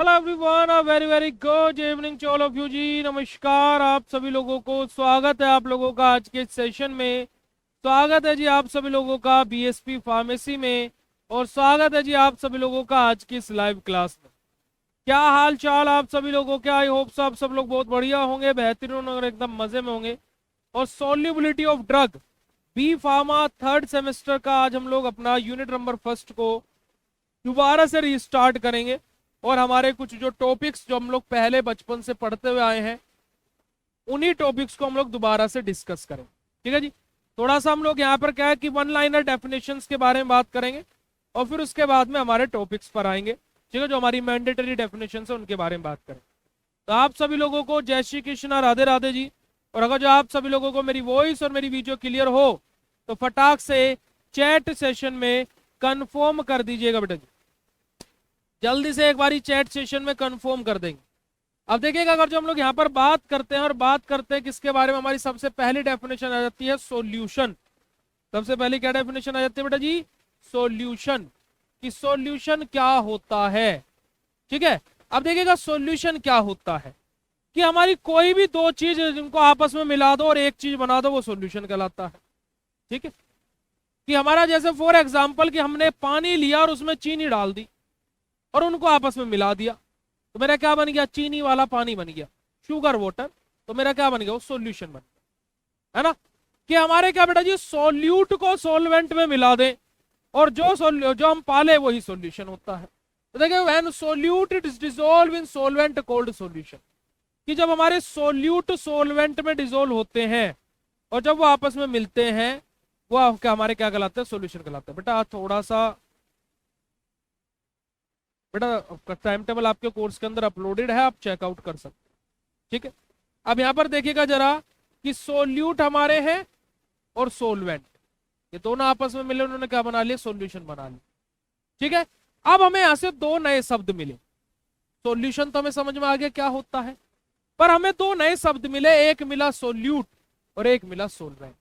Hello everyone, a very very good evening to all of you जी। नमस्कार आप सभी लोगों को, स्वागत है आप लोगों का आज के सेशन में। स्वागत है जी आप सभी लोगों का बीएसपी फार्मेसी में, और स्वागत है जी आप सभी लोगों का आज की इस लाइव क्लास में। क्या हाल चाल आप सभी लोगों के? आई होप सब लोग बहुत बढ़िया होंगे, बेहतरीन और एकदम मजे में होंगे। और solubility of drug B pharma third semester का आज हम लोग अपना यूनिट नंबर फर्स्ट को दोबारा से रिस्टार्ट करेंगे। और हमारे कुछ जो टॉपिक्स जो हम लोग पहले बचपन से पढ़ते हुए आए हैं, उन्हीं टॉपिक्स को हम लोग दोबारा से डिस्कस करें। ठीक है जी। थोड़ा सा हम लोग यहाँ पर क्या है कि वन लाइनर डेफिनेशंस के बारे में बात करेंगे, और फिर उसके बाद में हमारे टॉपिक्स पर आएंगे। ठीक है, जो हमारी मैंडेटरी डेफिनेशन है उनके बारे में बात करें। तो आप सभी लोगों को जय श्री कृष्णा, राधे राधे जी। और अगर जो आप सभी लोगों को मेरी वॉइस और मेरी वीडियो क्लियर हो तो फटाक से चैट सेशन में कंफर्म कर दीजिएगा बेटा जी। जल्दी से एक बारी चैट सेशन में कंफर्म कर देंगे। अब देखिएगा, अगर जो हम लोग यहाँ पर बात करते हैं और बात करते हैं किसके बारे में, हमारी सबसे पहली डेफिनेशन आ जाती है सॉल्यूशन। सबसे पहले क्या डेफिनेशन आ जाती है बेटा जी? सॉल्यूशन। कि सॉल्यूशन क्या होता है। ठीक है, अब देखिएगा सॉल्यूशन क्या होता है कि हमारी कोई भी दो चीज जिनको आपस में मिला दो और एक चीज बना दो, वो सॉल्यूशन कहलाता है। ठीक है, कि हमारा जैसे फॉर एग्जांपल कि हमने पानी लिया और उसमें चीनी डाल दी और उनको आपस में मिला दिया, तो मेरा क्या बन गया? चीनी वाला पानी बन गया, शुगर वाटर। तो मेरा क्या बन गया? वो सॉल्यूशन बन गया, है ना। कि हमारे क्या बेटा जी, सॉल्यूट को सॉल्वेंट में मिला दें और जो हम पाले वही सॉल्यूशन होता है। तो देखिए, when solute it is dissolve in solvent cold solution, कि जब हमारे सॉल्यूट सॉल्वेंट में डिसॉल्व होते हैं और जब वो आपस में मिलते हैं, वो हमारे क्या कहलाते हैं? सॉल्यूशन कहलाते हैं। बेटा थोड़ा सा बेटा टाइम टेबल आपके कोर्स के अंदर अपलोडेड है, आप चेकआउट कर सकते हैं। ठीक है, अब यहां पर देखिएगा जरा कि सोल्यूट हमारे हैं और सोलवेंट, ये दोनों आपस में मिले, उन्होंने क्या बना लिया? सॉल्यूशन बना लिया। ठीक है, अब हमें यहां से दो नए शब्द मिले। सॉल्यूशन तो हमें समझ में आ गया क्या होता है, पर हमें दो नए शब्द मिले, एक मिला सोल्यूट और एक मिला सोलवेंट।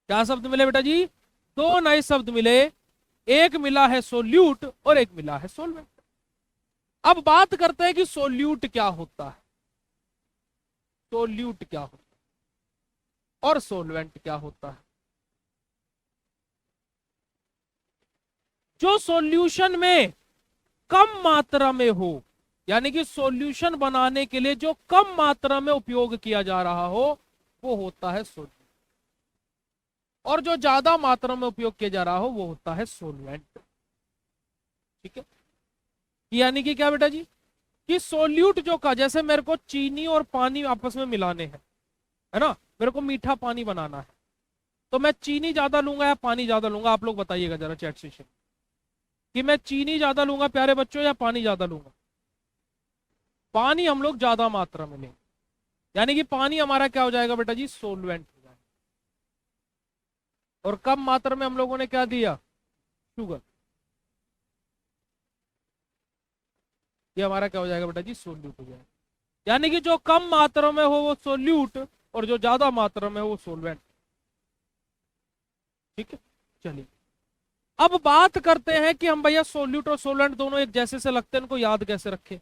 क्या शब्द मिले बेटा जी? दो नए शब्द मिले, एक मिला है सोल्यूट और एक मिला है सोलवेंट। अब बात करते हैं कि सोल्यूट क्या होता है, सोल्यूट क्या होता है और सोलवेंट क्या होता है। जो सॉल्यूशन में कम मात्रा में हो, यानी कि सॉल्यूशन बनाने के लिए जो कम मात्रा में उपयोग किया जा रहा हो, वो होता है सोल्यूट। और जो ज्यादा मात्रा में उपयोग किया जा रहा हो, वो होता है सोलवेंट। ठीक है, यानी कि क्या बेटा जी, कि सोल्यूट जो का, जैसे मेरे को चीनी और पानी आपस में मिलाने हैं, है ना, मेरे को मीठा पानी बनाना है, तो मैं चीनी ज्यादा लूंगा या पानी ज्यादा लूंगा? आप लोग बताइएगा जरा चैट सेशन कि मैं चीनी ज्यादा लूंगा प्यारे बच्चों या पानी ज्यादा लूंगा? पानी हम लोग ज्यादा मात्रा में लेंगे, यानी कि पानी हमारा क्या हो जाएगा बेटा जी? सोलवेंट हो जाएगा। और कम मात्रा में हम लोगों ने क्या दिया? शुगर। ये हमारा क्या हो जाएगा बेटा जी? सोल्यूट हो जाएगा। यानी कि जो कम मात्रा में हो वो सोल्यूट, और जो ज्यादा मात्रा में हो वो सोलवेंट। ठीक है, चलिए अब बात करते हैं कि हम भैया सोल्यूट और सोलवेंट दोनों एक जैसे से लगते हैं, इनको याद कैसे रखें।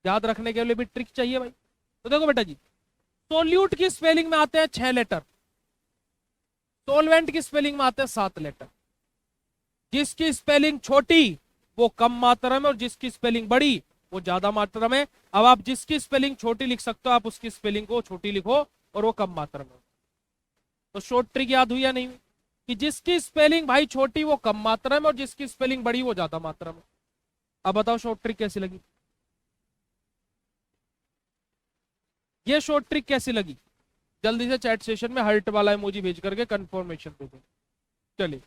याद रखने के लिए भी ट्रिक चाहिए भाई। तो देखो बेटा जी, सोल्यूट की स्पेलिंग में आते हैं 6 लेटर, सोलवेंट की स्पेलिंग में आते हैं 7 लेटर। जिसकी स्पेलिंग छोटी वो कम मात्रा में, और जिसकी स्पेलिंग बड़ी वो ज्यादा मात्रा में। अब आप जिसकी स्पेलिंग छोटी लिख सकते हो, आप उसकी स्पेलिंग को छोटी लिखो और वो कम मात्रा में। तो शॉर्ट ट्रिक याद हुई या नहीं? कि जिसकी स्पेलिंग भाई छोटी वो कम मात्रा में, और जिसकी स्पेलिंग बड़ी वो ज्यादा मात्रा में। अब बताओ शॉर्ट ट्रिक कैसी लगी? ये शॉर्ट ट्रिक कैसी लगी? जल्दी से चैट सेशन में हर्ट वाला इमोजी भेज करके कंफर्मेशन दे दो। चलिए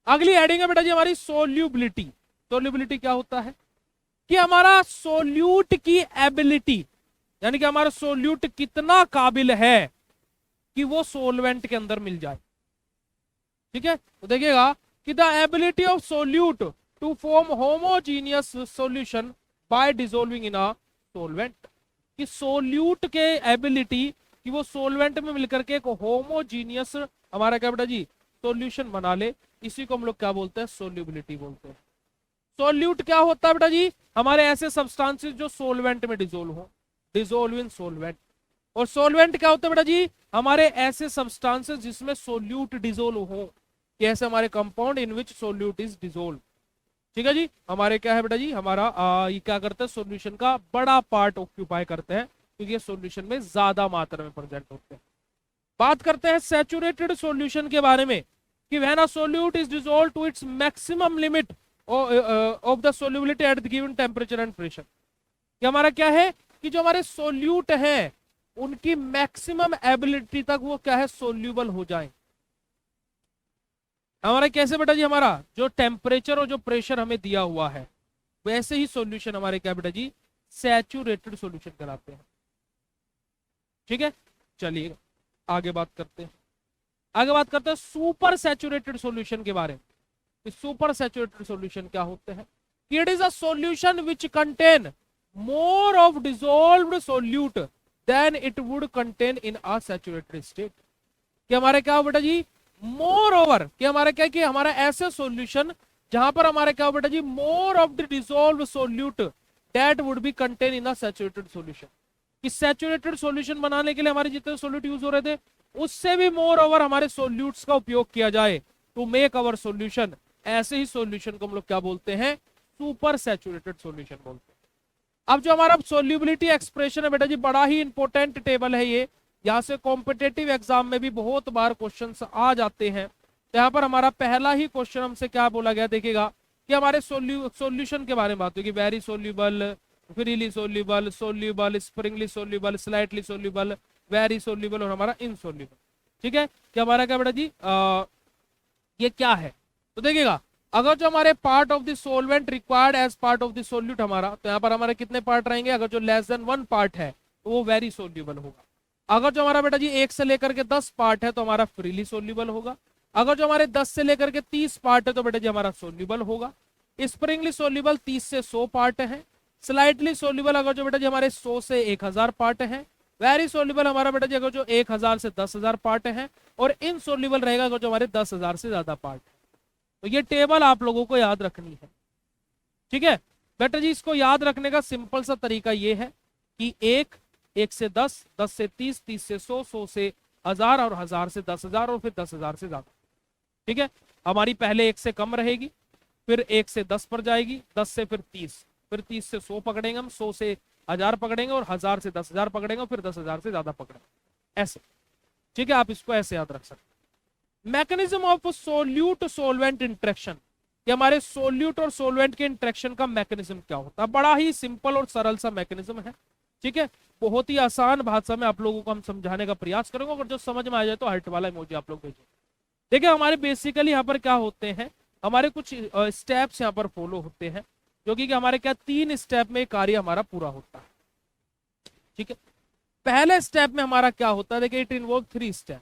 अगली हेडिंग है बेटा जी हमारी सोल्यूबिलिटी। सोल्यूबिलिटी क्या होता है? कि हमारा सोल्यूट की एबिलिटी, यानी कि हमारा सोल्यूट कितना काबिल है कि वो सोलवेंट के अंदर मिल जाए। ठीक है, तो देखिएगा कि the ability of solute to form homogeneous solution by dissolving in a solvent. कि सोल्यूट के एबिलिटी कि वो सोलवेंट में मिलकर के एक होमोजीनियस हमारा क्या बेटा जी? सॉल्यूशन बना ले, इसी को हम लोग क्या बोलते हैं? सोल्यूबिलिटी बोलते हैं। सोल्यूट क्या होता है बेटा जी? हमारे ऐसे सब्सटेंसेस जो सोलवेंट में डिजोल्व हो, डिजोल्व इन सोलवेंट। और सोलवेंट क्या होता है बेटा जी? हमारे ऐसे सब्सटेंसेस जिसमें सोल्यूट डिजोल्व हो, ऐसे हमारे compound in which solute is dissolve. ठीक है जी, हमारे क्या है बेटा जी, हमारा ये क्या करता है, सॉल्यूशन का बड़ा पार्ट ऑक्यूपाई करते हैं, क्योंकि ये सॉल्यूशन में ज्यादा मात्रा में प्रेजेंट होते हैं। बात करते हैं सैचुरेटेड सॉल्यूशन के बारे में, कि when a solute is dissolve to its maximum limit of the solubility at the given temperature and pressure. कि हमारा क्या है कि जो हमारे सोल्यूट है उनकी मैक्सिमम एबिलिटी तक वो क्या है, सोल्यूबल हो जाए। हमारा कैसे बेटा जी, हमारा जो टेम्परेचर और जो प्रेशर हमें दिया हुआ है वैसे ही सॉल्यूशन हमारे क्या बेटा जी, सैचुरेटेड सॉल्यूशन कराते हैं। ठीक है, चलिए आगे बात करते हैं। आगे बात करते हैं सुपर सैचुरेटेड सॉल्यूशन के बारे में। सुपर सैचुरेटेड सॉल्यूशन क्या होते हैं? It is a solution which contain more of dissolved solute than it would contain in a saturated state. कि हमारे क्या हो बेटा जी, मोर ओवर, कि हमारा क्या, कि हमारा ऐसे सॉल्यूशन जहां पर हमारे क्या हो बेटा जी, more of the dissolved solute that would be contain in a saturated solution. कि सैचुरेटेड सॉल्यूशन बनाने के लिए हमारे जितने सोल्यूट यूज हो रहे थे उससे भी मोर ओवर हमारे सोल्यूट्स का उपयोग किया जाए टू मेक अवर सॉल्यूशन। ऐसे ही सॉल्यूशन को हम लोग क्या बोलते हैं, सुपर सैचुरेटेड सॉल्यूशन बोलते हैं। अब जो हमारा सोल्यूबिलिटी एक्सप्रेशन है बेटा जी, बड़ा ही इंपॉर्टेंट टेबल है ये, यहां से कॉम्पिटेटिव एग्जाम में भी बहुत बार क्वेश्चंस आ जाते हैं। तो यहाँ पर हमारा पहला ही क्वेश्चन हमसे क्या बोला गया, देखिएगा कि हमारे सॉल्यूशन के बारे में बात होगी। Very soluble, freely soluble, soluble, Sprüngli soluble, slightly soluble, very soluble और हमारा इनसोल्यूबल। ठीक है, कि हमारा क्या बेटा जी, ये क्या है? तो देखिएगा, अगर जो हमारे part of the solvent required as part of the solute हमारा, तो यहाँ पर हमारे कितने पार्ट रहेंगे? अगर जो लेस देन 1 पार्ट है तो वो वेरी सोल्यूबल होगा। अगर जो हमारा बेटा जी 1 से लेकर के 10 पार्ट है तो हमारा फ्रीली सोल्यूबल होगा। अगर जो हमारे 10 से लेकर के 30 पार्ट है तो बेटा जी हमारा सोल्यूबल होगा। स्प्रिंगली सोल्यूबल 30 से 100 पार्ट है। स्लाइटली सोल्यूबल अगर जो बेटा जी हमारे 100 से 1000 पार्ट है। वेरी सोल्यूबल हमारा बेटा जी अगर जो 1000 से 10000 पार्ट है। और इनसोल्यूबल रहेगा अगर जो हमारे 10000 से ज्यादा पार्ट है। तो ये टेबल आप लोगों को याद रखनी है। ठीक है बेटा जी, इसको याद रखने का सिंपल सा तरीका ये है कि 1 से 10, 10 से 30, 30 से 100, 100 से 1000 और 1000 से 10000 और फिर 10000 से ज्यादा। ठीक है, हमारी पहले 1 से कम रहेगी, फिर 1 से 10 पर जाएगी, 10 से फिर 30, फिर 30 से 100 पकड़ेंगे हम, 100 से 1000 पकड़ेंगे और 1000 से 10000 पकड़ेंगे, फिर 10000 से ज्यादा पकड़ेंगे, ऐसे। ठीक है, आप इसको ऐसे याद रख सकते। Mechanism of solute solvent interaction, कि हमारे सोल्यूट और सोलवेंट के इंट्रैक्शन का मैकेनिज्म क्या होता है? बड़ा ही सिंपल और सरल सा मैकेनिज्म है। ठीक है, बहुत ही आसान भाषा में आप लोगों को हम समझाने का प्रयास करेंगे, अगर जो समझ में आ जाए तो हार्ट वाला इमोजी आप लोग भेजिए। देखिए, हमारे बेसिकली यहाँ पर क्या होते हैं, हमारे कुछ स्टेप्स यहाँ पर फॉलो होते हैं, जो कि हमारे क्या 3 स्टेप में कार्य हमारा पूरा होता है। ठीक है, पहले स्टेप में हमारा क्या होता है, देखिए इट इन्वॉल्व 3 स्टेप।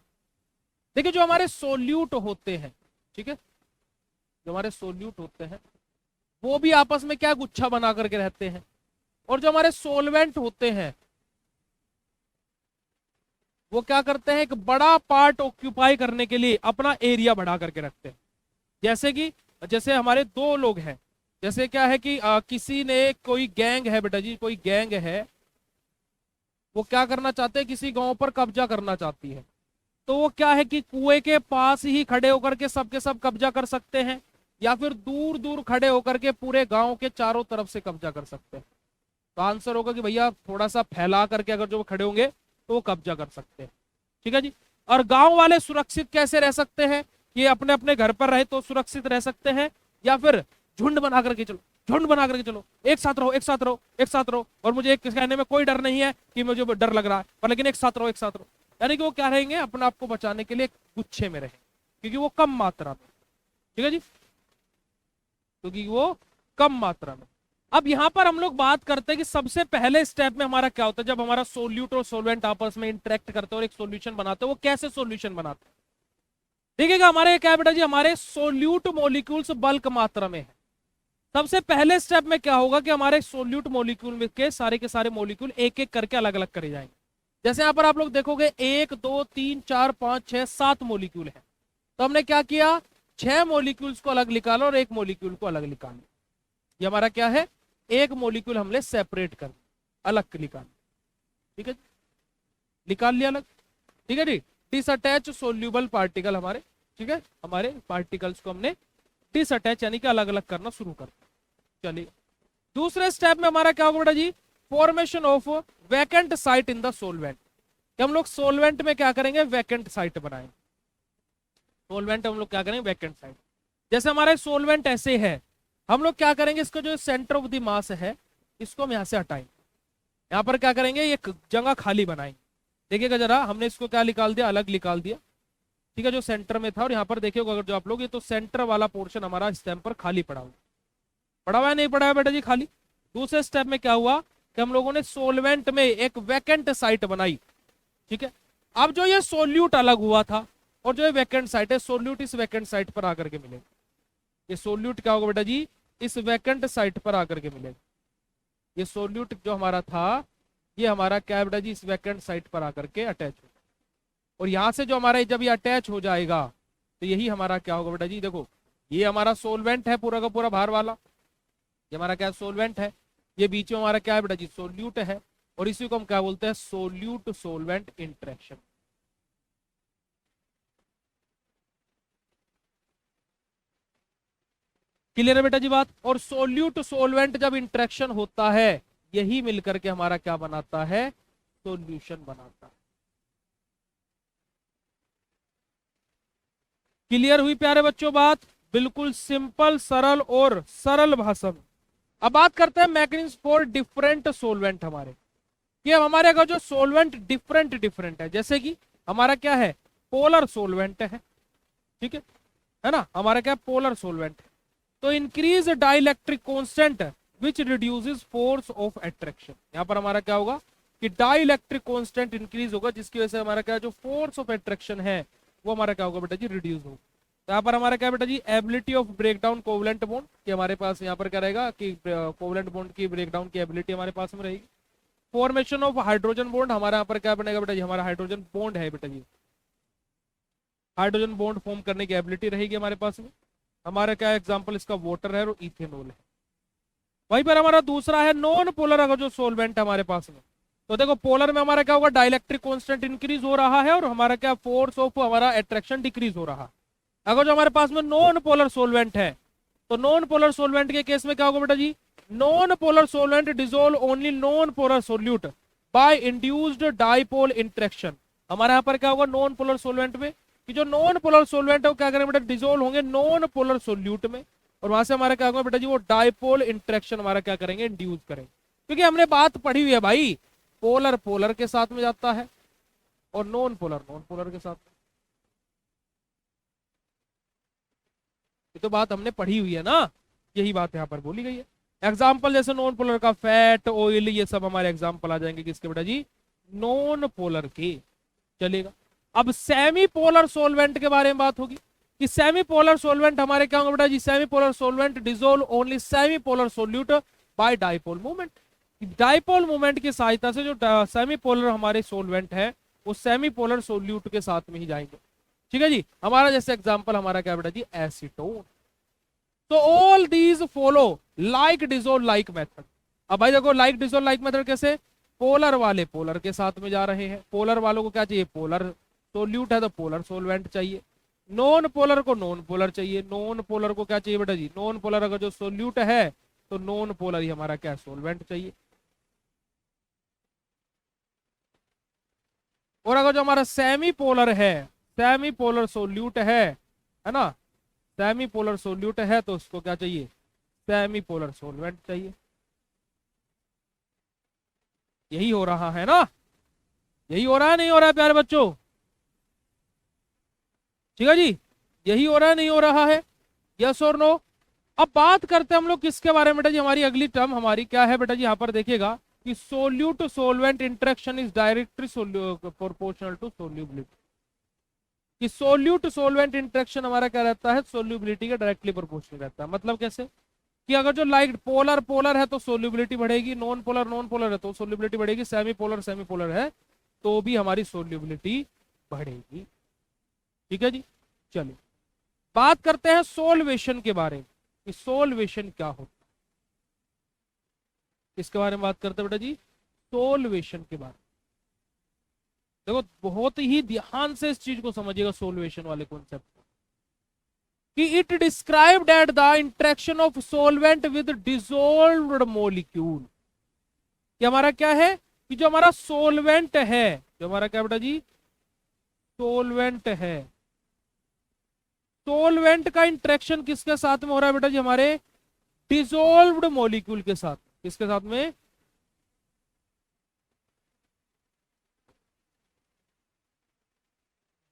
देखिए, जो हमारे सोल्यूट होते हैं, ठीक है, जो हमारे सोल्यूट होते हैं वो भी आपस में क्या गुच्छा बना करके रहते हैं, और जो हमारे सोलवेंट होते हैं वो क्या करते हैं, एक बड़ा पार्ट ऑक्यूपाई करने के लिए अपना एरिया बढ़ा करके रखते हैं। जैसे हमारे 2 लोग हैं, जैसे क्या है कि किसी ने, कोई गैंग है बेटा जी, कोई गैंग है, वो क्या करना चाहते हैं, किसी गांव पर कब्जा करना चाहती है। तो वो क्या है कि कुएं के पास ही खड़े होकर के सबके सब कब्जा कर सकते हैं, या फिर दूर दूर खड़े होकर के पूरे गांव के चारों तरफ से कब्जा कर सकते हैं। तो आंसर होगा कि भैया थोड़ा सा फैला करके अगर जो खड़े होंगे तो वो कब्जा कर सकते हैं। ठीक है जी, और गांव वाले सुरक्षित कैसे रह सकते हैं, ये अपने अपने घर पर रहे तो सुरक्षित रह सकते हैं, या फिर झुंड बना करके चलो, झुंड बना करके चलो, एक साथ रहो, एक साथ रहो, एक साथ रहो, और मुझे एक कहने में कोई डर नहीं है कि मुझे डर लग रहा है, पर लेकिन एक साथ रहो, एक साथ रहो। यानी कि वो क्या रहेंगे, अपने आप को बचाने के लिए गुच्छे में रहे, क्योंकि वो कम मात्रा में। ठीक है जी, क्योंकि वो कम मात्रा में। अब यहां पर हम लोग बात करते हैं कि सबसे पहले स्टेप में हमारा क्या होता है, जब हमारा सोल्यूट और सोलवेंट आपस में इंटरेक्ट करते हैं और एक सॉल्यूशन बनाते हैं, वो कैसे सॉल्यूशन बनाते हैं? देखिएगा, हमारे क्या बेटा जी, हमारे सोल्यूट मॉलिक्यूल्स बल्क मात्रा में है। सबसे पहले स्टेप में क्या होगा कि हमारे सोल्यूट मॉलिक्यूल के सारे मॉलिक्यूल एक एक करके अलग अलग करे जाएंगे। जैसे यहाँ पर आप लोग देखोगे 1 2 3 4 5 6 7 मॉलिक्यूल है, तो हमने क्या किया, 6 मॉलिक्यूल्स को अलग निकाला और 1 मॉलिक्यूल को अलग निकाला। ये हमारा क्या है, एक मॉलिक्यूल हमने सेपरेट कर अलग निकाल, ठीक है, निकाल लिया अलग, ठीक है जी। डिसअटैच सोल्यूबल पार्टिकल हमारे, ठीक है, हमारे पार्टिकल्स को हमने डिसअटैच यानी कि अलग अलग करना शुरू कर। चलिए दूसरे स्टेप में हमारा क्या होगा बेटा जी, formation of vacant site in the solvent. हम लोग सोलवेंट में क्या करेंगे, वैकेंट साइट बनाएंगे। सोलवेंट हम लोग क्या करेंगे, वैकेंट साइट। जैसे हमारे सोलवेंट ऐसे है, हम लोग क्या करेंगे, इसको जो सेंटर ऑफ द मास है इसको हम यहाँ से हटाएंगे, यहाँ पर क्या करेंगे, एक जगह खाली बनाएंगे। देखिएगा जरा, हमने इसको क्या निकाल दिया, अलग निकाल दिया, ठीक है, जो सेंटर में था। और यहाँ पर देखिएगा अगर जो आप लोग, ये तो सेंटर वाला पोर्शन हमारा स्टेम पर खाली पड़ा हुआ, पड़ा हुआ है नहीं पड़ा है बेटा जी, खाली। दूसरे स्टेप में क्या हुआ कि हम लोगों ने सोलवेंट में एक वैकेंट साइट बनाई, ठीक है। अब जो ये सोल्यूट अलग हुआ था और जो ये वैकेंट साइट है, सोल्यूट इस वैकेंट साइट पर आकर के मिलेगा। ये सोल्यूट क्या होगा बेटा जी, इस वैकेंट साइट पर आकर के मिलेगा। ये सोल्यूट जो हमारा था, ये हमारा क्या है बेटा जी, इस वैकेंट साइट पर आकर के अटैच हो, और यहां से जो हमारा जब ये अटैच हो जाएगा तो यही हमारा क्या होगा बेटा जी, देखो ये हमारा सोलवेंट है पूरा का पूरा बाहर वाला, ये हमारा क्या सोलवेंट है, ये बीच में हमारा क्या है बेटा जी, सोल्यूट है, और इसी को हम क्या बोलते हैं, सोल्यूट सोलवेंट इंटरेक्शन। क्लियर है बेटा जी बात। और सोल्यूट सोलवेंट जब इंटरेक्शन होता है, यही मिलकर के हमारा क्या बनाता है, सोल्यूशन बनाता है। क्लियर हुई प्यारे बच्चों बात, बिल्कुल सिंपल सरल और सरल भाषा में। अब बात करते हैं मैकेनिज्म फॉर डिफरेंट सोलवेंट हमारे, कि अब हमारे अगर जो सोलवेंट डिफरेंट डिफरेंट है, जैसे कि हमारा क्या है, पोलर सोलवेंट है, ठीक है ना, हमारा क्या पोलर सोलवेंट है, तो increase dielectric constant which reduces force of attraction. यहां पर हमारा क्या होगा कि डाइलेक्ट्रिक कांस्टेंट इंक्रीज होगा, जिसकी वजह से हमारा क्या जो फोर्स ऑफ अट्रैक्शन है वो हमारा क्या होगा बेटा जी, रिड्यूस होगा। तो यहाँ पर हमारा क्या बेटा जी, ability of break down covalent bond, कि हमारे पास यहाँ पर क्या रहेगा कि कोवलेंट बॉन्ड की ब्रेक डाउन की एबिलिटी हमारे पास में रहेगी। फॉर्मेशन ऑफ हाइड्रोजन बॉन्ड, हमारा यहाँ पर क्या बनेगा बेटा जी, हमारा हाइड्रोजन बॉन्ड है बेटा जी, हाइड्रोजन बॉन्ड फॉर्म करने की एबिलिटी रहेगी हमारे पास में। हमारा क्या एग्जाम्पल इसका वाटर है और इथेनॉल है। वहीं पर हमारा दूसरा है नॉन पोलर, अगर जो सोलवेंट है हमारे पास में, तो देखो पोलर में हमारा क्या होगा, डाइलेक्ट्रिक कांस्टेंट इंक्रीज हो रहा है और हमारा क्या फोर्स ऑफ हमारा अट्रैक्शन डिक्रीज हो रहा है। अगर जो हमारे पास में नॉन पोलर सोलवेंट है, तो नॉन पोलर सोलवेंट के केस में क्या होगा बेटा जी, non polar solvent dissolve only non polar solute by induced dipole interaction. हमारे यहाँ पर क्या होगा नॉन पोलर सोलवेंट में, कि जो नॉन पोलर सोलवेंट है वो क्या करेंगे बेटा, डिसॉल्व होंगे नॉन पोलर सोल्यूट में, और वहां से हमारा क्या होगा बेटा जी, वो डाइपोल इंटरेक्शन हमारा क्या करेंगे, इंड्यूस करेंगे। क्योंकि हमने बात पढ़ी हुई है भाई, पोलर पोलर के साथ में जाता है और नॉन पोलर के साथ। ये तो बात हमने पढ़ी हुई है ना, यही बात यहाँ पर बोली गई है। एग्जाम्पल जैसे नॉन पोलर का फैट, ऑयल, ये सब हमारे एग्जाम्पल आ जाएंगे किसके बेटा जी, नॉन पोलर के। चलेगा, अब सेमी पोलर सोलवेंट के बारे में बात होगी, कि सेमी पोलर सोलवेंट हमारे क्या होंगे बेटा जी, semi polar solvent dissolve only semi polar solute by dipole movement. Dipole movement की सहायता से जो सेमी पोलर हमारे सोलवेंट है वो सेमी पोलर सोल्यूट के साथ में ही जाएंगे, ठीक है जी। हमारा जैसे एग्जांपल हमारा क्या बेटा जी, एसीटोन। तो all these follow like dissolve like method. अब भाई देखो लाइक डिसॉल्व लाइक मेथड कैसे, पोलर वाले पोलर के साथ में जा रहे हैं, पोलर वालों को क्या चाहिए, पोलर सोल्यूट है तो पोलर सोलवेंट चाहिए, नॉन पोलर को नॉन पोलर चाहिए, नॉन पोलर को क्या चाहिए बेटा जी, नॉन पोलर अगर जो सोल्यूट है तो नॉन पोलर ही हमारा क्या सोलवेंट चाहिए। और अगर जो हमारा सेमी पोलर है, सेमी पोलर सोल्यूट है ना, सेमी पोलर सोल्यूट है तो उसको क्या चाहिए, सेमी पोलर सोलवेंट चाहिए। यही हो रहा है ना, यही हो रहा है नहीं हो रहा है प्यारे बच्चों, ठीक है जी, यही हो रहा है नहीं हो रहा है, यस और नो। अब बात करते हैं हम लोग किसके बारे में बेटा जी, हमारी अगली टर्म हमारी क्या है बेटा जी, यहाँ पर देखिएगा कि solute solvent interaction is directly proportional to solubility. कि सोल्यूट सोलवेंट इंटरेक्शन हमारा क्या रहता है, सोल्यूबिलिटी के डायरेक्टली प्रोपोर्शनल रहता है। मतलब कैसे, कि अगर जो लाइक पोलर पोलर है तो सोल्यूबिलिटी बढ़ेगी, नॉन पोलर है तो सोल्यूबिलिटी बढ़ेगी, सेमी पोलर है तो भी हमारी सोल्यूबिलिटी बढ़ेगी, ठीक है जी। चलिए बात करते हैं सोल्वेशन के बारे में, कि सोल्वेशन क्या होता है। किसके बारे में बात करते हैं बेटा जी? सोल्वेशन के बारे में। देखो बहुत ही ध्यान से इस चीज को समझिएगा, सोल्वेशन वाले कॉन्सेप्ट कि it described at the interaction of solvent with dissolved molecule. कि हमारा क्या है कि जो हमारा सोलवेंट है, जो हमारा क्या बेटा जी सोलवेंट है, सोलवेंट का इंटरेक्शन किसके साथ में हो रहा है बेटा जी? हमारे डिसॉल्व्ड मॉलिक्यूल के साथ। किसके साथ में?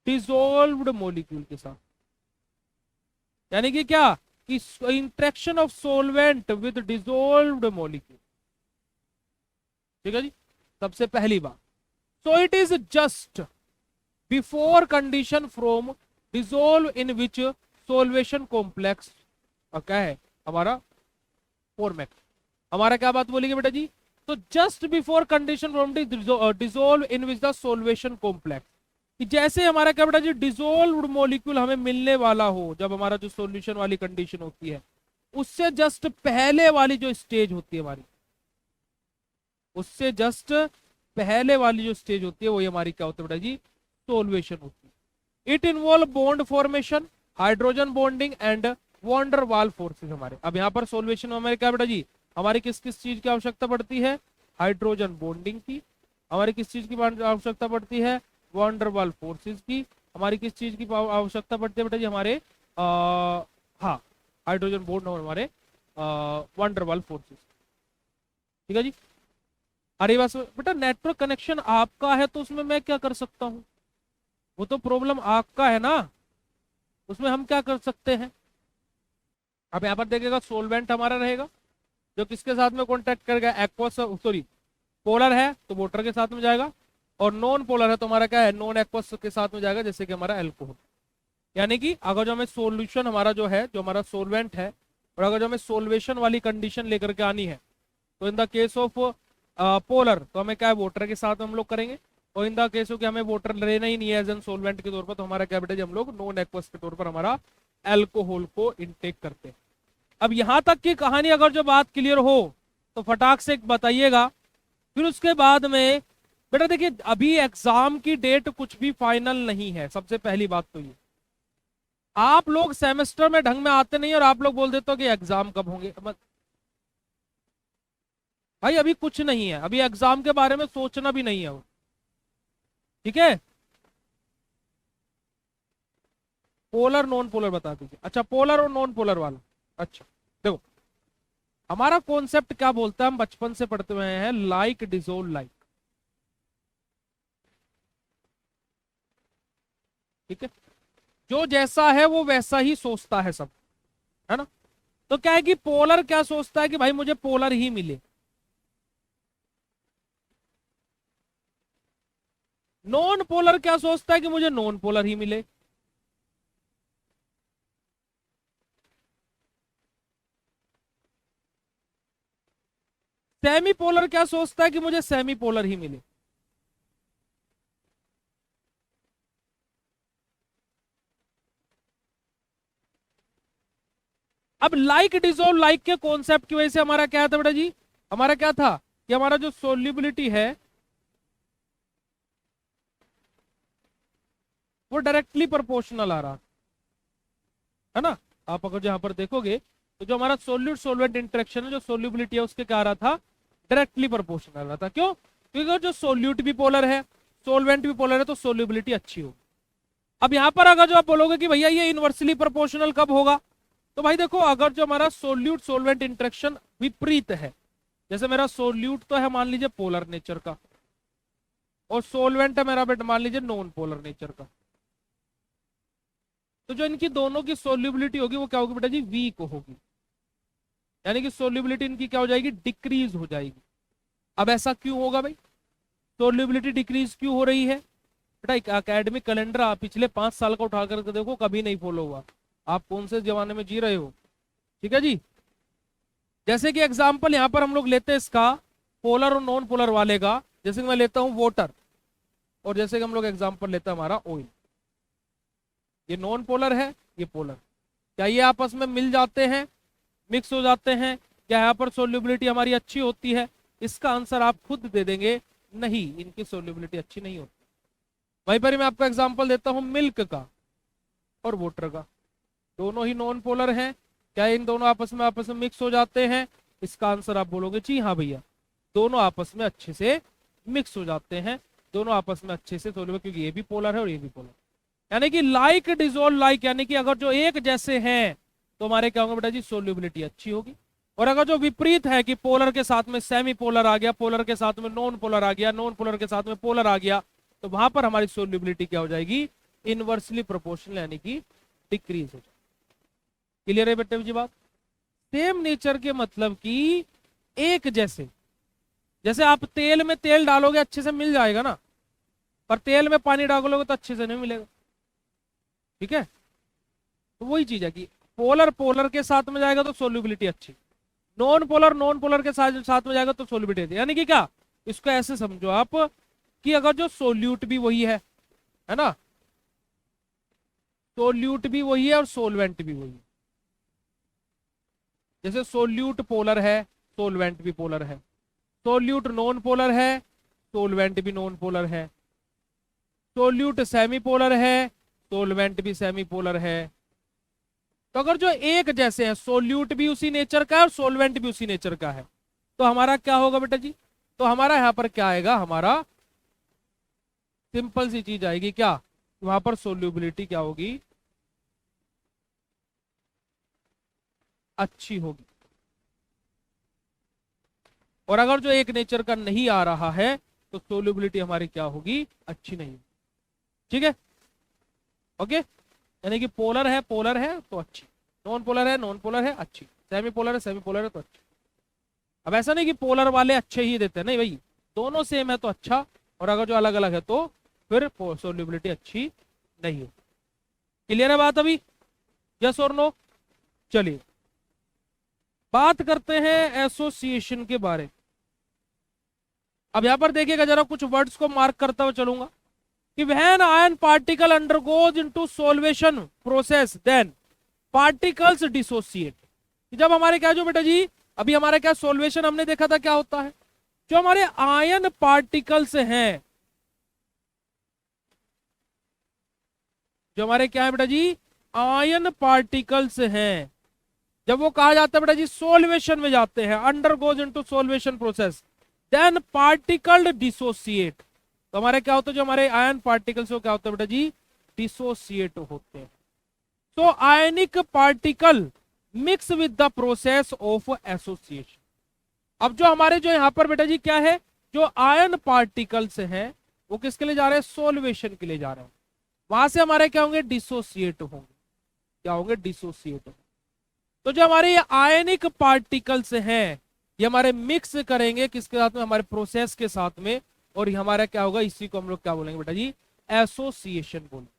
डिसॉल्व्ड मॉलिक्यूल के साथ। यानी कि क्या कि interaction of solvent with dissolved molecule. ठीक है जी, सबसे पहली बात। So it is just before condition from dissolve in which solution complex क्या है हमारा फॉर्मेट। हमारा क्या बात बोलेगी बेटा जी? तो just before condition from dissolve in which the solution complex, कि जैसे हमारा क्या बेटा जी डिसॉल्व्ड मॉलिक्यूल हमें मिलने वाला हो, जब हमारा जो सॉल्यूशन वाली कंडीशन होती है, उससे जस्ट पहले वाली जो स्टेज होती है हमारी, उससे जस्ट पहले वाली जो स्टेज होती है वही हमारी क्या होती है बेटा जी? सोल्वेशन होती है। It involve bond formation, hydrogen bonding and van der Waals forces. हमारे अब यहाँ पर सोल्वेशन में हमारे क्या बेटा जी हमारी किस किस चीज की आवश्यकता पड़ती है? हाइड्रोजन बॉन्डिंग की। हमारी किस चीज की आवश्यकता पड़ती है? वॉन्डर वाल फोर्सेस की। हमारी किस चीज की आवश्यकता पड़ती है बेटा जी? हमारे हाँ हाइड्रोजन बॉन्ड और हमारे वॉन्डर वाल फोर्सेस। ठीक है जी। अरे बस बेटा नेटवर्क कनेक्शन आपका है तो उसमें मैं क्या कर सकता हूँ? वो तो प्रॉब्लम आपका है ना, उसमें हम क्या कर सकते हैं? अब यहाँ पर देखिएगा सोलवेंट हमारा रहेगा जो किसके साथ में कॉन्टेक्ट करेगा? एक्वस सॉरी पोलर है तो वाटर के साथ में जाएगा, और नॉन पोलर है तो हमारा क्या है? नॉन एक्वस के साथ में जाएगा, जैसे कि हमारा एल्कोहल। यानी कि अगर जो हमें सोल्यूशन हमारा जो है, जो हमारा सोलवेंट है, और अगर जो हमें सोल्वेशन वाली कंडीशन लेकर के आनी है, तो in the case of polar तो हमें क्या है? वाटर के साथ हम लोग करेंगे। और इन द केस ऑफ कि हमें वाटर लेना ही नहीं है एज एन सोलवेंट के तौर पर, तो हमारा क्या बेटा जी हम लोग नॉन एक्वस के तौर पर हमारा एल्कोहल को इनटेक करते हैं। अब यहां तक की कहानी अगर जो बात क्लियर हो तो फटाक से बताइएगा। फिर उसके बाद में बेटा देखिए अभी एग्जाम की डेट कुछ भी फाइनल नहीं है। सबसे पहली बात तो ये, आप लोग सेमेस्टर में ढंग में आते नहीं और आप लोग बोल देते हो कि एग्जाम कब होंगे। भाई अभी कुछ नहीं है, अभी एग्जाम के बारे में सोचना भी नहीं है वो। ठीक है, पोलर नॉन पोलर बता दीजिए। अच्छा पोलर और नॉन पोलर वाला। अच्छा देखो हमारा कॉन्सेप्ट क्या बोलता है, हम बचपन से पढ़ते हुए हैं, लाइक डिसॉल्व लाइक। ठीक है, जो जैसा है वो वैसा ही सोचता है सब, है ना। तो क्या है कि पोलर क्या सोचता है कि भाई मुझे पोलर ही मिले। नॉन पोलर क्या सोचता है कि मुझे नॉन पोलर ही मिले। सेमी पोलर क्या सोचता है कि मुझे सेमी पोलर ही मिले। अब लाइक डिसॉल्व लाइक के कॉन्सेप्ट की वजह से हमारा क्या था बेटा जी? हमारा क्या था कि हमारा जो सोल्यूबिलिटी है वो डायरेक्टली प्रोपोर्शनल आ रहा है ना। आप अगर यहां पर देखोगे तो जो हमारा सोल्यूट सोलवेंट इंटरेक्शन है, जो सोल्यूबिलिटी है, उसके क्या आ रहा था? डायरेक्टली प्रोपोर्शनल आ रहा था। क्यों? क्योंकि जो सोल्यूट भी पोलर है, सोलवेंट भी पोलर है, तो सोल्यूबिलिटी अच्छी होगी। अब यहां पर अगर जो आप बोलोगे कि भैया ये इनवर्सली प्रोपोर्शनल कब होगा, तो भाई देखो अगर जो हमारा सोल्यूट सोलवेंट इंटरेक्शन विपरीत है, जैसे मेरा सोल्यूट तो है मान लीजिए पोलर नेचर का, और सोलवेंट है मेरा बेटा मान लीजिए नॉन पोलर नेचर का, तो जो इनकी दोनों की सोल्यूबिलिटी होगी वो क्या होगी बेटा जी? वीक होगी। यानी कि सोल्यूबिलिटी इनकी क्या हो जाएगी? डिक्रीज हो जाएगी। अब ऐसा क्यों होगा भाई? सोल्यूबिलिटी डिक्रीज क्यों हो रही है? बेटा एकेडमिक कैलेंडर आप पिछले 5 साल का उठा करके देखो, कभी नहीं फॉलो हुआ। आप कौन से जमाने में जी रहे हो? ठीक है जी। जैसे कि एग्जाम्पल यहाँ पर हम लोग लेते हैं इसका पोलर और नॉन पोलर वाले का, जैसे कि मैं लेता हूँ वाटर, और जैसे कि हम लोग एग्जाम्पल लेते हैं हमारा ऑयल। ये नॉन पोलर है, ये पोलर। क्या ये आपस में मिल जाते हैं, मिक्स हो जाते हैं, क्या यहाँ पर सोल्यूबिलिटी हमारी अच्छी होती है? इसका आंसर आप खुद दे देंगे, नहीं, इनकी सोल्यूबिलिटी अच्छी नहीं होती। वहीं पर मैं आपको एग्जांपल देता हूं मिल्क का और वाटर का। दोनों ही नॉन पोलर हैं, क्या इन दोनों आपस में मिक्स हो जाते हैं? इसका आंसर आप बोलोगे जी हाँ भैया, दोनों आपस में अच्छे से मिक्स हो जाते हैं, दोनों आपस में अच्छे से सोल्यूबल, क्योंकि ये भी पोलर है और ये भी पोलर। यानी कि लाइक डिजोल्व लाइक, यानी कि अगर जो एक जैसे हैं तो हमारे क्या होंगे बेटा जी? सोल्यूबिलिटी अच्छी होगी। और अगर जो विपरीत है कि पोलर के साथ में सेमी पोलर आ गया, पोलर के साथ में नॉन पोलर आ गया, नॉन पोलर के साथ में पोलर आ गया, तो वहां पर हमारी सोल्यूबिलिटी क्या हो जाएगी? इनवर्सली प्रोपोर्शनल, यानी कि डिक्रीज हो जाएगी। क्लियर है बेटे जी बात? सेम नेचर के मतलब कि एक जैसे, जैसे आप तेल में तेल डालोगे अच्छे से मिल जाएगा ना, पर तेल में पानी डालोगे तो अच्छे से नहीं मिलेगा, ठीक है? तो वही चीज है कि पोलर पोलर के साथ में जाएगा तो सोल्यूबिलिटी अच्छी, नॉन पोलर के साथ में जाएगा तो सोल्यूबिलिटी अच्छी। यानी कि क्या, इसको ऐसे समझो आप कि अगर जो सोल्यूट भी वही है ना, सोल्यूट भी वही है और सोलवेंट भी वही है। जैसे सोल्यूट पोलर है, सोलवेंट भी पोलर है, सोल्यूट नॉन पोलर है, सोलवेंट भी नॉन पोलर है, सोल्यूट सेमी पोलर है, सोलवेंट भी सेमी पोलर है। तो अगर जो एक जैसे हैं, सोल्यूट भी उसी नेचर का है और सोलवेंट भी उसी नेचर का है, तो हमारा क्या होगा बेटा जी? तो हमारा यहां पर क्या आएगा? हमारा सिंपल सी चीज आएगी, क्या? वहां पर सोल्यूबिलिटी क्या होगी? अच्छी होगी। और अगर जो एक नेचर का नहीं आ रहा है तो सोल्यूबिलिटी हमारी क्या होगी? अच्छी नहीं। ठीक है, ओके। यानी कि पोलर है तो अच्छी, नॉन पोलर है अच्छी, सेमी पोलर है तो अच्छी। अब ऐसा नहीं कि पोलर वाले अच्छे ही देते हैं, नहीं भाई, दोनों सेम है तो अच्छा, और अगर जो अलग अलग है तो फिर सोल्यूबिलिटी अच्छी नहीं हो। क्लियर है बात अभी? यस और नो? चलिए बात करते हैं एसोसिएशन के बारे में। अब यहां पर देखिएगा जरा, कुछ वर्ड्स को मार्क करता हुआ चलूंगा कि when ion particle undergoes into solvation process then particles dissociate. जब हमारे क्या जो बेटा जी, अभी हमारे क्या सोल्वेशन हमने देखा था क्या होता है? जो हमारे आयन पार्टिकल्स हैं, जो हमारे क्या है बेटा जी? आयन पार्टिकल्स हैं, जब वो कहा जाता है बेटा जी सोल्वेशन में जाते हैं, undergoes into solvation process then particle dissociate, तो हमारे क्या होता है? जो हमारे आयन पार्टिकल्स हो क्या होता है बेटा जी? डिसोसिएट होते हैं। तो ionic particle mix with the process of association. अब जो हमारे जो यहां पर बेटा जी क्या है, जो आयन पार्टिकल्स हैं वो किसके लिए जा रहे हैं? सोल्वेशन के लिए जा रहे हैं। वहां से हमारे क्या होंगे? डिसोसिएट होंगे। क्या होंगे? डिसोसिएट होंगे। तो जो हमारे ये आयनिक पार्टिकल्स हैं ये हमारे मिक्स करेंगे किसके साथ में? हमारे प्रोसेस के साथ में, और ये हमारा क्या होगा? इसी को हम लोग क्या बोलेंगे बेटा जी? एसोसिएशन बोलेंगे।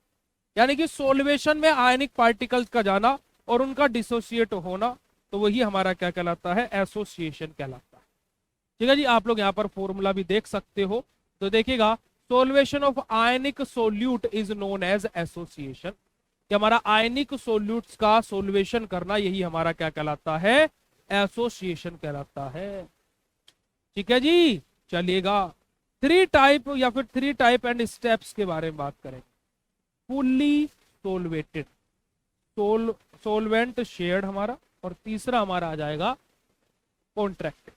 यानी कि सोल्वेशन में आयनिक पार्टिकल्स का जाना और उनका डिसोसिएट होना, तो वही हमारा क्या कहलाता है? एसोसिएशन कहलाता है। ठीक है जी, आप लोग यहाँ पर फॉर्मूला भी देख सकते हो, तो देखिएगा solvation of ionic solute is known as association, कि हमारा आयनिक सोल्यूट्स का सोल्वेशन करना यही हमारा क्या कहलाता है? एसोसिएशन कहलाता है। ठीक है जी, चलिएगा 3 टाइप या फिर 3 टाइप एंड स्टेप्स के बारे में बात करें। फुल्ली सोलवेटेड, सोलवेंट शेयर्ड हमारा, और तीसरा हमारा आ जाएगा कॉन्ट्रैक्टेड।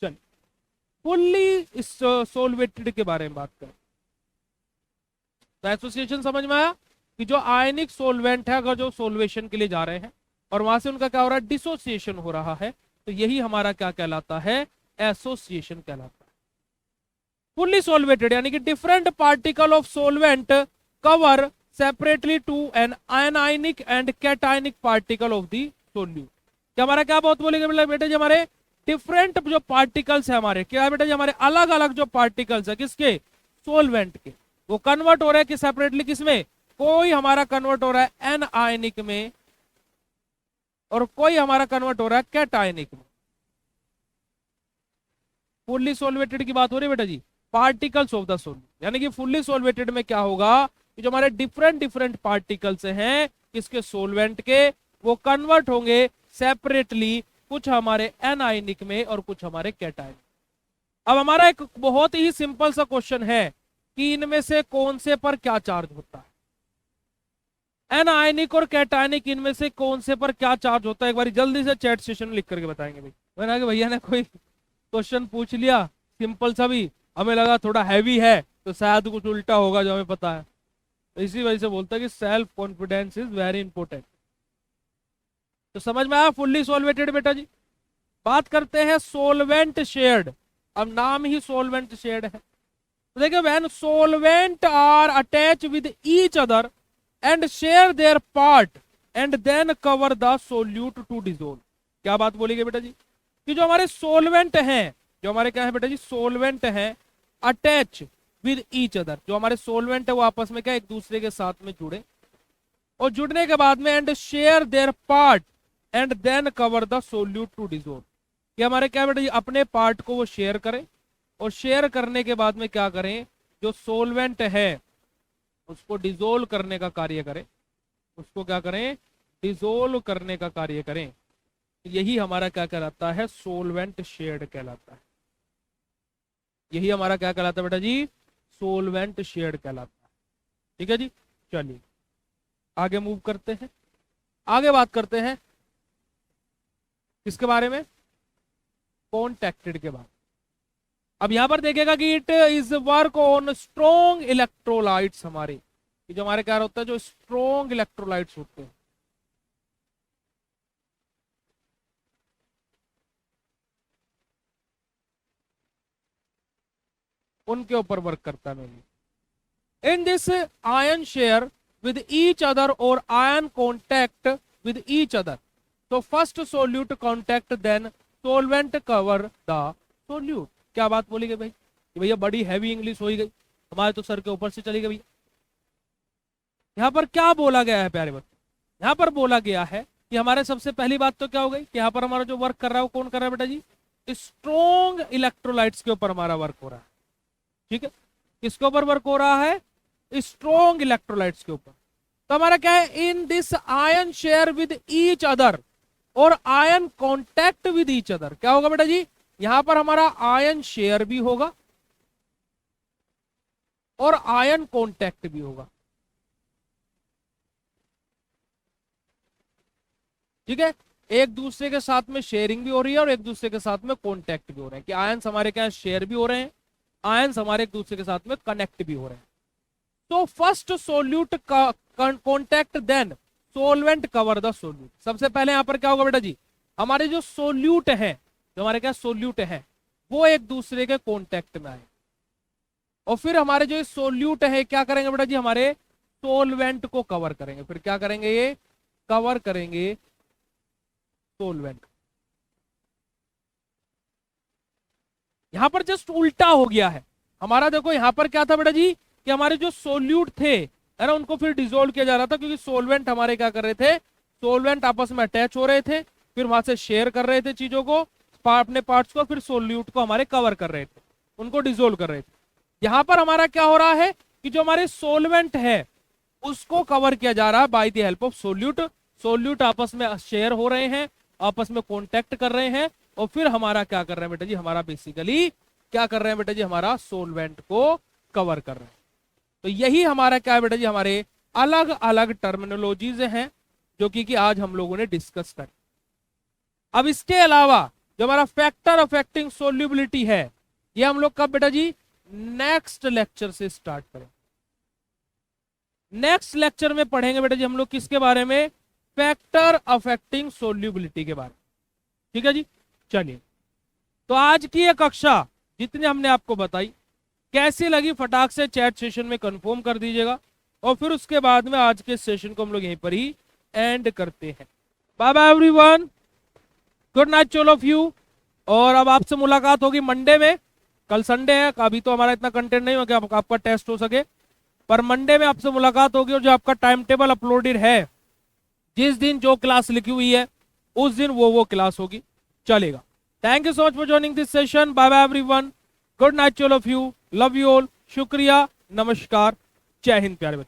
चलिए फुल्ली सोलवेटेड के बारे में बात करें। तो एसोसिएशन समझ में आया कि जो आयनिक सोलवेंट है अगर जो सोल्वेशन के लिए जा रहे हैं और वहां से उनका क्या हो रहा है? डिसोसिएशन हो रहा है, तो यही हमारा क्या कहलाता है? एसोसिएशन कहलाता है। फुल्ली सोलवेटेड यानी कि different particle of solvent cover separately to an anionic and cationic particle of the solute. क्या हमारा क्या बहुत बोलेंगे बेटे जी? हमारे डिफरेंट जो पार्टिकल्स है हमारे क्या है बेटा जी? हमारे अलग अलग जो पार्टिकल्स है किसके? सोलवेंट के, वो कन्वर्ट हो रहे हैं कि सेपरेटली किसमें? कोई हमारा कन्वर्ट हो रहा है एन आयनिक में और कोई हमारा कन्वर्ट हो रहा है कैटायनिक में। फुल्ली सोलवेटेड की बात हो रही है बेटा जी, पार्टिकल्स ऑफ द सोल्यूट। यानी कि फुल्ली सोलवेटेड में क्या होगा कि जो हमारे डिफरेंट पार्टिकल्स हैं किसके? सोलवेंट के, वो कन्वर्ट होंगे सेपरेटली कुछ हमारे एनायनिक में और कुछ हमारे कैटायनिक। अब हमारा एक बहुत ही सिंपल सा क्वेश्चन है कि इनमें से कौन से पर क्या चार्ज होता है। एनायनिक और कैटायनिक इनमें से कौन से पर क्या चार्ज होता है, एक बार जल्दी से चैट सेशन में लिख करके बताएंगे भाई। मैंने कि भैया ने कोई क्वेश्चन पूछ लिया सिंपल सा भी, हमें लगा थोड़ा हैवी है तो शायद कुछ उल्टा होगा जो हमें पता है, तो इसी वजह से बोलता है कि self confidence is very important. तो समझ में आया, फुल्ली सोलवेटेड बेटा जी। बात करते हैं सोलवेंट शेयर्ड। अब नाम ही सोलवेंट शेयर्ड है, तो देखिए when solvent are attach with each other and share their part and then cover the solute to dissolve. क्या बात बोली गई बेटा जी कि जो हमारे सोलवेंट हैं, जो हमारे क्या है बेटा जी, सोलवेंट हैं अटैच विद ईच अदर। जो हमारे सोलवेंट है वो आपस में क्या एक दूसरे के साथ में जुड़े, और जुड़ने के बाद में and share their part and then cover the solute to dissolve. कि हमारे क्या बेटा जी अपने पार्ट को वो शेयर करें, और शेयर करने के बाद में क्या करें, जो सोलवेंट है उसको डिजोल्व करने का कार्य करें, उसको क्या करें, डिजोल्व करने का कार्य करें। यही हमारा क्या कहलाता है, सोलवेंट शेयर्ड कहलाता है। यही हमारा क्या कहलाता है बेटा जी, सोलवेंट शेयर्ड कहलाता है। ठीक है जी, चलिए आगे मूव करते हैं। आगे बात करते हैं किसके बारे में, कॉन्टैक्टेड के बारे में। अब यहां पर देखेगा कि it is work on strong electrolytes. हमारे जो हमारे क्या होता है, जो स्ट्रॉन्ग इलेक्ट्रोलाइट्स होते हैं, उनके ऊपर वर्क करता है mainly. In this ion share with each other और ion contact with each other. तो first solute contact then solvent cover the solute. क्या बात बोली गई भाई कि भैया बड़ी हैवी इंग्लिश हो गई, हमारे तो सर के ऊपर से चली गई भैया। यहां पर क्या बोला गया है प्यारे बच्चे, यहां पर बोला गया है कि हमारे सबसे पहली बात तो क्या हो गई कि यहां पर हमारा जो वर्क कर रहा है वो कौन कर रहा है बेटा जी, स्ट्रॉन्ग इलेक्ट्रोलाइट्स के ऊपर हमारा वर्क हो रहा है। ठीक है, किसके ऊपर वर्क हो रहा है, स्ट्रॉन्ग इलेक्ट्रोलाइट्स के ऊपर। तो हमारा क्या है, in this ion share with each other और ion contact with each other. क्या होगा बेटा जी, यहां पर हमारा आयन शेयर भी होगा और आयन कॉन्टैक्ट भी होगा। ठीक है, एक दूसरे के साथ में शेयरिंग भी हो रही है और एक दूसरे के साथ में कॉन्टैक्ट भी हो रहे हैं, कि आयंस हमारे क्या शेयर भी हो रहे हैं, आयंस हमारे एक दूसरे के साथ में कनेक्ट भी हो रहे हैं। तो first solute contact then solvent cover the solute. सबसे पहले यहां पर क्या होगा बेटा जी, हमारे जो सोल्यूट है, जो हमारे क्या सोल्यूट है, वो एक दूसरे के कॉन्टैक्ट में आए, और फिर हमारे जो सोल्यूट है क्या करेंगे बेटा जी, हमारे सोलवेंट को कवर करेंगे। फिर क्या करेंगे, ये कवर करेंगे सोलवेंट। यहां पर जस्ट उल्टा हो गया है हमारा। देखो यहां पर क्या था बेटा जी कि हमारे जो सोल्यूट थे है ना, उनको फिर डिसोल्व किया जा रहा था, क्योंकि सोलवेंट हमारे क्या कर रहे थे, सोलवेंट आपस में अटैच हो रहे थे, फिर वहां से शेयर कर रहे थे चीजों को, अपने पार्ट्स को, फिर सोल्यूट को हमारे कवर कर रहे थे, उनको डिसोल्व कर रहे थे। यहां पर हमारा क्या हो रहा है कि जो हमारे सोलवेंट है उसको कवर किया जा रहा है by the help of solute. Solute आपस में शेयर हो रहे हैं, आपस में कॉन्टैक्ट कर रहे हैं, और फिर हमारा क्या कर रहे हैं बेटा जी, हमारा बेसिकली क्या कर रहे हैं बेटा जी, हमारा सोलवेंट को कवर कर रहे हैं। तो यही हमारा क्या है बेटा जी, हमारे अलग अलग टर्मिनोलॉजीज हैं जो कि आज हम लोगों ने डिस्कस कर। अब इसके अलावा जो हमारा फैक्टर अफेक्टिंग सोल्यूबिलिटी है, ये हम लोग कब बेटा जी, नेक्स्ट लेक्चर से स्टार्ट करें। नेक्स्ट लेक्चर में पढ़ेंगे बेटा जी हम लोग किसके बारे में, फैक्टर अफेक्टिंग सोल्यूबिलिटी के बारे में। ठीक है जी, चलिए तो आज की ये कक्षा जितने हमने आपको बताई कैसी लगी, फटाक से चैट सेशन में कंफर्म कर दीजिएगा, और फिर उसके बाद में आज के सेशन को हम लोग यहीं पर ही एंड करते हैं। Bye bye everyone, good night all of you. और अब आपसे मुलाकात होगी मंडे में, कल संडे है, अभी तो हमारा इतना कंटेंट नहीं हो कि आपका टेस्ट हो सके, पर मंडे में आपसे मुलाकात होगी, और जो आपका टाइम टेबल अपलोडेड है, जिस दिन जो क्लास लिखी हुई है उस दिन वो क्लास होगी, चलेगा। Thank you so much for joining this session. Bye bye everyone, good night all of you, love you all, शुक्रिया, नमस्कार, जय हिंद प्यारे बच्चे।